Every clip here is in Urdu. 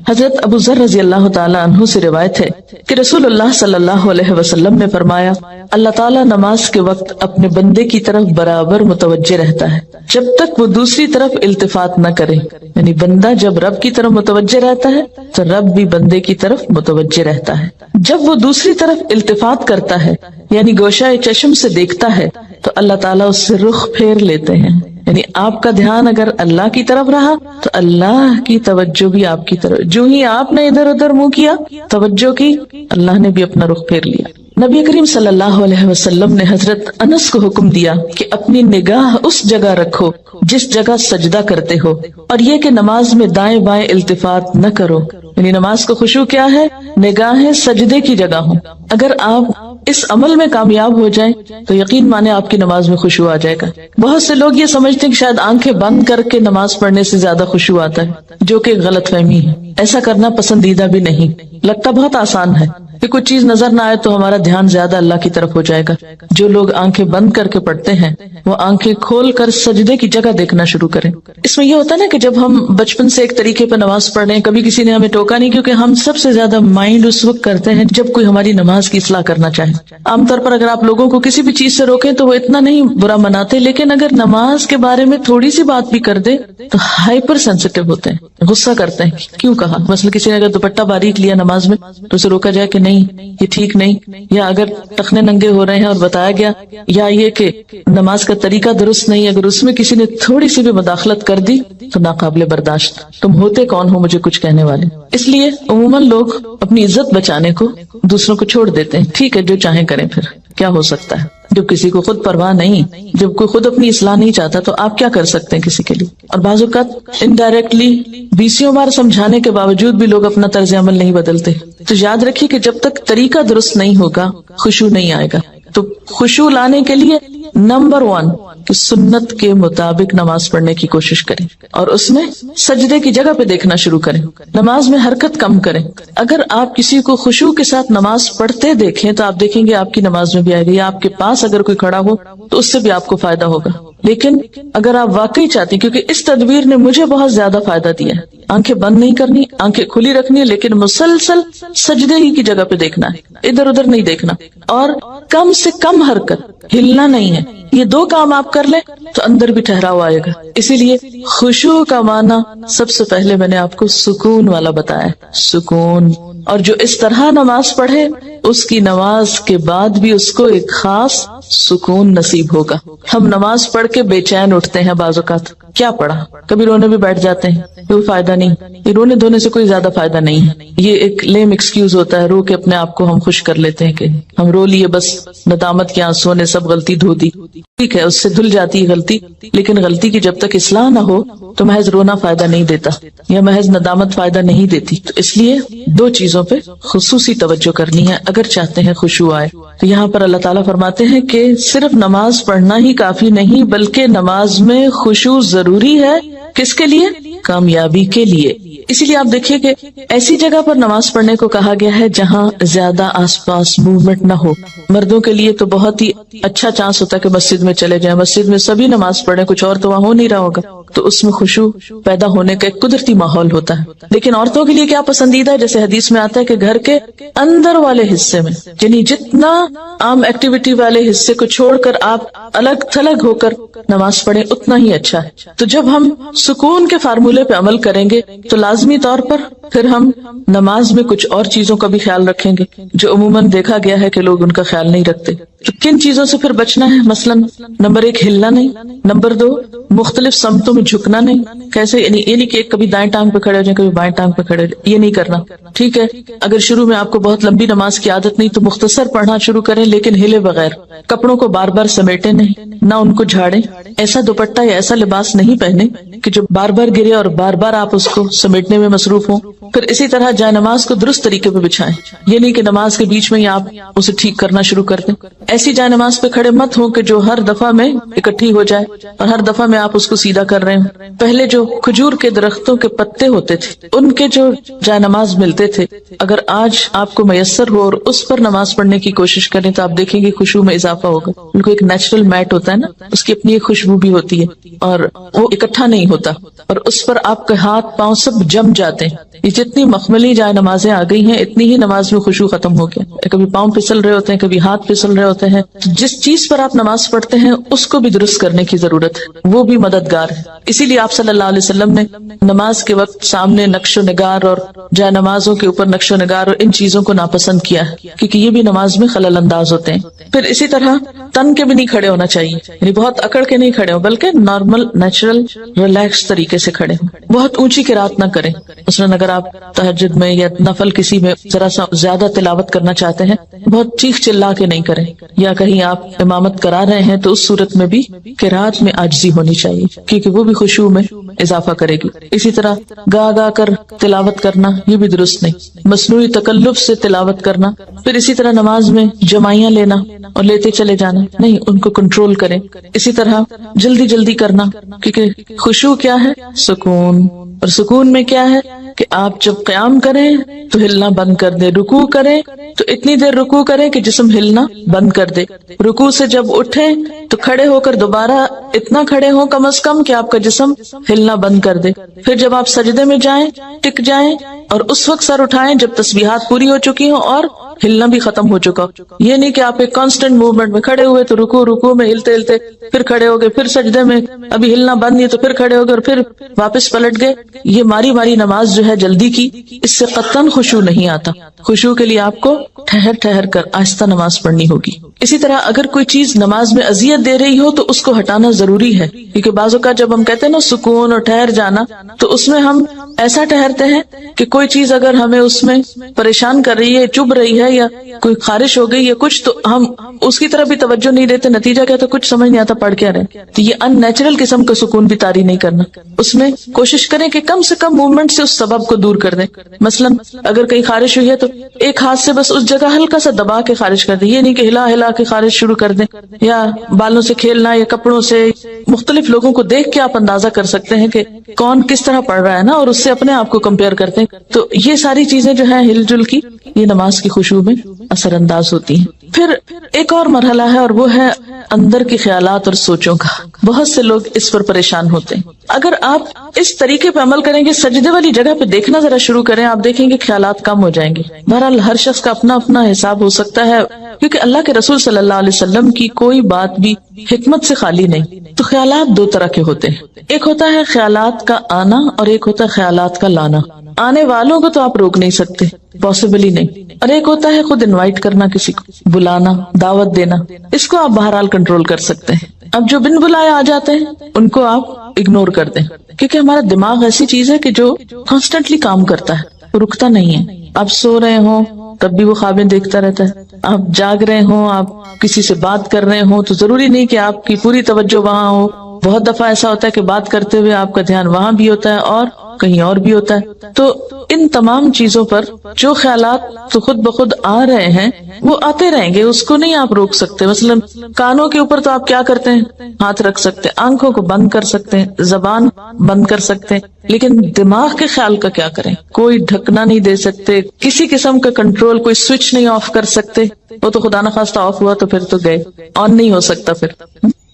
حضرت ابو ذر رضی اللہ تعالی عنہ سے روایت ہے کہ رسول اللہ صلی اللہ علیہ وسلم نے فرمایا، اللہ تعالیٰ نماز کے وقت اپنے بندے کی طرف برابر متوجہ رہتا ہے جب تک وہ دوسری طرف التفات نہ کرے. یعنی بندہ جب رب کی طرف متوجہ رہتا ہے تو رب بھی بندے کی طرف متوجہ رہتا ہے. جب وہ دوسری طرف التفات کرتا ہے یعنی گوشہ چشم سے دیکھتا ہے تو اللہ تعالیٰ اس سے رخ پھیر لیتے ہیں. یعنی آپ کا دھیان اگر اللہ کی طرف رہا تو اللہ کی توجہ بھی آپ کی طرف. جو ہی آپ نے ادھر ادھر منہ کیا، توجہ کی، اللہ نے بھی اپنا رخ پھیر لیا. نبی کریم صلی اللہ علیہ وسلم نے حضرت انس کو حکم دیا کہ اپنی نگاہ اس جگہ رکھو جس جگہ سجدہ کرتے ہو، اور یہ کہ نماز میں دائیں بائیں التفات نہ کرو. یعنی نماز کا خشوع کیا ہے؟ نگاہیں سجدے کی جگہ ہوں. اگر آپ اس عمل میں کامیاب ہو جائیں تو یقین مانے آپ کی نماز میں خشوع آ جائے گا. بہت سے لوگ یہ سمجھتے ہیں کہ شاید آنکھیں بند کر کے نماز پڑھنے سے زیادہ خشوع آتا ہے، جو کہ غلط فہمی ہے. ایسا کرنا پسندیدہ بھی نہیں. لگتا بہت آسان ہے کہ کوئی چیز نظر نہ آئے تو ہمارا دھیان زیادہ اللہ کی طرف ہو جائے گا. جو لوگ آنکھیں بند کر کے پڑھتے ہیں وہ آنکھیں کھول کر سجدے کی جگہ دیکھنا شروع کریں. اس میں یہ ہوتا ہے نا کہ جب ہم بچپن سے ایک طریقے پر نماز پڑھ رہے ہیں، کبھی کسی نے ہمیں ٹوکا نہیں، کیونکہ ہم سب سے زیادہ مائنڈ اس وقت کرتے ہیں جب کوئی ہماری نماز کی اصلاح کرنا چاہے. عام طور پر اگر آپ لوگوں کو کسی بھی چیز سے روکیں تو وہ اتنا نہیں برا مناتے، لیکن اگر نماز کے بارے میں تھوڑی سی بات بھی کر دے تو ہائپر سینسیٹیو ہوتے ہیں، غصہ کرتے ہیں. کیوں کہا؟ مثلا کسی نے اگر دوپٹہ باریک لیا نماز میں تو اسے روکا جائے کہ نہیں یہ ٹھیک نہیں، یا اگر ٹخنے ننگے ہو رہے ہیں اور بتایا گیا، یا یہ کہ نماز کا طریقہ درست نہیں، اگر اس میں کسی نے تھوڑی سی بھی مداخلت کر دی تو ناقابل برداشت. تم ہوتے کون ہو مجھے کچھ کہنے والے؟ اس لیے عموماً لوگ اپنی عزت بچانے کو دوسروں کو چھوڑ دیتے ہیں. ٹھیک ہے جو چاہیں کریں، پھر کیا ہو سکتا ہے؟ جب کسی کو خود پرواہ نہیں، جب کوئی خود اپنی اصلاح نہیں چاہتا تو آپ کیا کر سکتے ہیں کسی کے لیے؟ اور بعض اوقات انڈائریکٹلی 20 بار سمجھانے کے باوجود بھی لوگ اپنا طرز عمل نہیں بدلتے. تو یاد رکھیے کہ جب تک طریقہ درست نہیں ہوگا خشوع نہیں آئے گا. تو خشوع لانے کے لیے نمبر 1 کہ سنت کے مطابق نماز پڑھنے کی کوشش کریں، اور اس میں سجدے کی جگہ پہ دیکھنا شروع کریں. نماز میں حرکت کم کریں. اگر آپ کسی کو خشوع کے ساتھ نماز پڑھتے دیکھیں تو آپ دیکھیں گے آپ کی نماز میں بھی آئے گی، یا آپ کے پاس اگر کوئی کھڑا ہو تو اس سے بھی آپ کو فائدہ ہوگا. لیکن اگر آپ واقعی چاہتی، کیونکہ اس تدبیر نے مجھے بہت زیادہ فائدہ دیا ہے، آنکھیں بند نہیں کرنی، آنکھیں کھلی رکھنی ہے، لیکن مسلسل سجدے ہی کی جگہ پہ دیکھنا ہے، ادھر ادھر نہیں دیکھنا، اور کم سے کم حرکت، ہلنا نہیں ہے. یہ 2 کام آپ کر لیں تو اندر بھی ٹھہراؤ آئے گا. اسی لیے خشوع کا معنی سب سے پہلے میں نے آپ کو سکون والا بتایا، سکون. اور جو اس طرح نماز پڑھے اس کی نماز کے بعد بھی اس کو ایک خاص سکون نصیب ہوگا. ہم نماز پڑھ کے بے چین اٹھتے ہیں بعض اوقات، کیا پڑھا، کبھی رونے بھی بیٹھ جاتے ہیں، کوئی فائدہ نہیں. یہ رونے دھونے سے کوئی زیادہ فائدہ نہیں ہے. یہ ایک لیم ایکسکیوز ہوتا ہے، رو کے اپنے آپ کو ہم خوش کر لیتے ہیں کہ ہم رو لیے، بس ندامت کے آنسو نے سب غلطی دھو دی. ٹھیک ہے، اس سے دھل جاتی ہے غلطی، لیکن غلطی کی جب تک اصلاح نہ ہو تو محض رونا فائدہ نہیں دیتا، یا محض ندامت فائدہ نہیں دیتی. تو اس لیے 2 چیزوں پہ خصوصی توجہ کرنی ہے اگر چاہتے ہیں خشوع آئے. تو یہاں پر اللہ تعالیٰ فرماتے ہیں کہ صرف نماز پڑھنا ہی کافی نہیں، بلکہ نماز میں خشوع ضروری ہے. کس کے لیے؟ کامیابی کے لیے. اسی لیے آپ دیکھیے کہ ایسی جگہ پر نماز پڑھنے کو کہا گیا ہے جہاں زیادہ آس پاس موومنٹ نہ ہو. مردوں کے لیے تو بہت ہی اچھا چانس ہوتا ہے کہ مسجد میں چلے جائیں، مسجد میں سبھی نماز پڑھیں، کچھ اور تو وہاں ہو نہیں رہا ہوگا، تو اس میں خشوع پیدا ہونے کا ایک قدرتی ماحول ہوتا ہے. لیکن عورتوں کے لیے کیا پسندیدہ ہے؟ جیسے حدیث میں آتا ہے کہ گھر کے اندر والے حصے میں، یعنی جتنا عام ایکٹیویٹی والے حصے کو چھوڑ کر آپ الگ تھلگ ہو کر نماز پڑھیں اتنا ہی اچھا ہے. تو جب ہم سکون کے فارمولے پہ عمل کریں گے تو لازمی طور پر پھر ہم نماز میں کچھ اور چیزوں کا بھی خیال رکھیں گے جو عموماً دیکھا گیا ہے کہ لوگ ان کا خیال نہیں رکھتے. تو کن چیزوں سے پھر بچنا ہے؟ مثلاً نمبر 1 ہلنا نہیں، نمبر 2 مختلف سمتوں میں جھکنا نہیں. کیسے؟ یعنی یہ نہیں کہ کبھی دائیں ٹانگ پہ کھڑے ہو جائیں، کبھی بائیں ٹانگ پہ کھڑے ہو جائیں، یہ نہیں کرنا. ٹھیک ہے، اگر شروع میں آپ کو بہت لمبی نماز کی عادت نہیں تو مختصر پڑھنا شروع کریں، لیکن ہلے بغیر. کپڑوں کو بار بار سمیٹے نہیں، نہ ان کو جھاڑیں. ایسا دوپٹہ یا ایسا لباس نہیں پہنے کہ جو بار بار گرے اور بار بار آپ اس کو سمیٹنے میں مصروف ہوں. پھر اسی طرح جائے نماز کو درست طریقے پہ بچھائیں، یہ نہیں کہ نماز کے بیچ میں ہی آپ اسے ٹھیک کرنا شروع کر دیں. ایسی جائے نماز پہ کھڑے مت ہوں کہ جو ہر دفعہ میں اکٹھی ہو جائے اور ہر دفعہ میں آپ اس کو سیدھا کر رہے ہیں. پہلے جو کھجور کے درختوں کے پتے ہوتے تھے ان کے جو جائے نماز ملتے تھے، اگر آج آپ کو میسر ہو اور اس پر نماز پڑھنے کی کوشش کریں تو آپ دیکھیں گے خشوع میں اضافہ ہوگا. ان کو ایک نیچرل میٹ ہوتا ہے نا، اس کی اپنی ایک خوشبو بھی ہوتی ہے اور وہ اکٹھا نہیں ہوتا، اور اس پر آپ کے ہاتھ پاؤں سب جم جاتے ہیں. یہ جتنی مخملی جائے نمازیں آ گئی ہیں اتنی ہی نماز میں خشوع ختم ہو گیا. کبھی پاؤں پھسل رہے ہوتے ہیں, کبھی ہاتھ پھسل رہے ہوتے ہیں. جس چیز پر آپ نماز پڑھتے ہیں اس کو بھی درست کرنے کی ضرورت ہے, وہ بھی مددگار ہے. اسی لیے آپ صلی اللہ علیہ وسلم نے نماز کے وقت سامنے نقش و نگار اور جائے نمازوں کے اوپر نقش و نگار اور ان چیزوں کو ناپسند کیا ہے, کیونکہ یہ بھی نماز میں خلل انداز ہوتے ہیں. پھر اسی طرح تن کے بھی نہیں کھڑے ہونا چاہیے, یعنی بہت اکڑ کے نہیں کھڑے ہو, بلکہ نارمل نیچرل ریلیکس طریقے سے کھڑے ہوں. بہت اونچی قرات نہ کریں. مثلاً اگر آپ تہجد میں یا نفل کسی میں ذرا سا زیادہ تلاوت کرنا چاہتے ہیں, بہت چیخ چلا کے نہیں کریں. یا کہیں آپ امامت کرا رہے ہیں تو اس صورت میں بھی قرات میں عاجزی ہونی چاہیے, کیونکہ وہ بھی خشوع میں اضافہ کرے گی. اسی طرح گا گا کر تلاوت کرنا یہ بھی درست نہیں, مصنوعی تکلف سے تلاوت کرنا. پھر اسی طرح نماز میں جمائیاں لینا اور لیتے چلے جانا نہیں, ان کو کنٹرول کریں. اسی طرح جلدی جلدی کرنا, کیونکہ خشوع کیا ہے؟ سکون. اور سکون میں کیا ہے کہ آپ جب قیام کریں تو ہلنا بند کر دیں, رکوع کریں تو اتنی دیر رکوع کریں کہ جسم ہلنا بند کر دے, رکوع سے جب اٹھیں تو کھڑے ہو کر دوبارہ اتنا کھڑے ہوں کم از کم کہ آپ کا جسم ہلنا بند کر دے. پھر جب آپ سجدے میں جائیں ٹک جائیں اور اس وقت سر اٹھائیں جب تسبیحات پوری ہو چکی ہوں اور ہلنا بھی ختم ہو چکا. یہ نہیں کہ آپ ایک کانسٹنٹ موومنٹ میں کھڑے ہوئے تو رکوع میں ہلتے ہلتے پھر کھڑے ہو گئے, پھر سجدے میں ابھی ہلنا بند نہیں تو پھر کھڑے ہو گئے اور پھر واپس پلٹ گئے. یہ ماری ماری نماز جو ہے جلدی کی, اس سے قطعاً خشوع نہیں آتا. خشوع کے لیے آپ کو ٹھہر ٹھہر کر آہستہ نماز پڑھنی ہوگی. اسی طرح اگر کوئی چیز نماز میں اذیت دے رہی ہو تو اس کو ہٹانا ضروری ہے, کیونکہ بعض اوقات جب ہم کہتے ہیں نا سکون اور ٹھہر جانا, تو اس میں ہم ایسا ٹھہرتے ہیں کہ کوئی چیز اگر ہمیں اس میں پریشان کر رہی ہے, چبھ رہی ہے, یا کوئی خارش ہو گئی یا کچھ, تو ہم اس کی طرف بھی توجہ نہیں دیتے. نتیجہ کیا, تو کچھ سمجھ نہیں آتا پڑھ کیا رہے. تو یہ ان نیچرل قسم کا سکون بھی طاری نہیں کرنا. اس میں کوشش کریں کہ کم سے کم موومنٹ سے اس سبب کو دور کر دیں. مثلا اگر کہیں خارش ہوئی ہے تو ایک ہاتھ سے بس اس جگہ ہلکا سا دبا کے خارش کر دیں, یہ نہیں کہ ہلا ہلا کے خارش شروع کر دیں. یا بالوں سے کھیلنا یا کپڑوں سے, مختلف لوگوں کو دیکھ کے آپ اندازہ کر سکتے ہیں کہ کون کس طرح پڑھ رہا ہے نا, اور اس سے اپنے آپ کو کمپیئر کرتے ہیں. تو یہ ساری چیزیں جو ہیں ہل جل کی, یہ نماز کی خشوع میں اثر انداز ہوتی ہیں. پھر ایک اور مرحلہ ہے اور وہ ہے اندر کے خیالات اور سوچوں کا. بہت سے لوگ اس پر پریشان ہوتے ہیں. اگر آپ اس طریقے پہ عمل کریں گے, سجدے والی جگہ پہ دیکھنا ذرا شروع کریں, آپ دیکھیں گے خیالات کم ہو جائیں گے. بہرحال ہر شخص کا اپنا اپنا حساب ہو سکتا ہے, کیونکہ اللہ کے رسول صلی اللہ علیہ وسلم کی کوئی بات بھی حکمت سے خالی نہیں. تو خیالات دو طرح کے ہوتے ہیں, ایک ہوتا ہے خیالات کا آنا اور ایک ہوتا ہے خیالات کا لانا. آنے والوں کو تو آپ روک نہیں سکتے, پاسبل ہی نہیں. اور ایک ہوتا ہے خود انوائٹ کرنا, کسی کو بلانا, دعوت دینا, اس کو آپ بہرحال کنٹرول کر سکتے ہیں. اب جو بن بلائے آ جاتے ہیں ان کو آپ اگنور کر دیں, کیونکہ ہمارا دماغ ایسی چیز ہے کہ جو کانسٹنٹلی کام کرتا ہے, رکتا نہیں ہے. آپ سو رہے ہوں تب بھی وہ خوابیں دیکھتا رہتا ہے, آپ جاگ رہے ہوں, آپ کسی سے بات کر رہے ہوں تو ضروری نہیں کہ آپ کی پوری توجہ وہاں ہو. بہت دفعہ ایسا ہوتا ہے کہ بات کرتے ہوئے آپ کا دھیان وہاں بھی ہوتا ہے اور کہیں اور بھی ہوتا ہے. تو ان تمام چیزوں پر جو خیالات تو خود بخود آ رہے ہیں وہ آتے رہیں گے, اس کو نہیں آپ روک سکتے. مثلا کانوں کے اوپر تو آپ کیا کرتے ہیں, ہاتھ رکھ سکتے ہیں, آنکھوں کو بند کر سکتے ہیں, زبان بند کر سکتے ہیں, لیکن دماغ کے خیال کا کیا کریں؟ کوئی ڈھکنا نہیں دے سکتے, کسی قسم کا کنٹرول, کوئی سوئچ نہیں آف کر سکتے. وہ تو خدا نخواستہ آف ہوا تو پھر تو گئے, آن نہیں ہو سکتا پھر.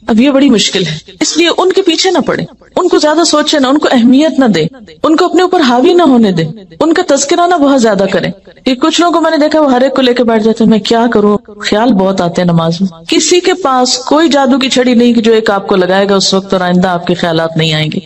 اب یہ بڑی مشکل ہے, اس لیے ان کے پیچھے نہ پڑے, ان کو زیادہ سوچے نہ, ان کو اہمیت نہ دے, ان کو اپنے اوپر حاوی نہ ہونے دے, ان کا تذکرہ نہ بہت زیادہ کریں. کہ کچھ لوگوں کو میں نے دیکھا وہ ہر ایک کو لے کے بیٹھ جاتے ہیں, میں کیا کروں, خیال بہت آتے ہیں نماز میں. کسی کے پاس کوئی جادو کی چھڑی نہیں کہ جو ایک آپ کو لگائے گا اس وقت اور آئندہ آپ کے خیالات نہیں آئیں گے.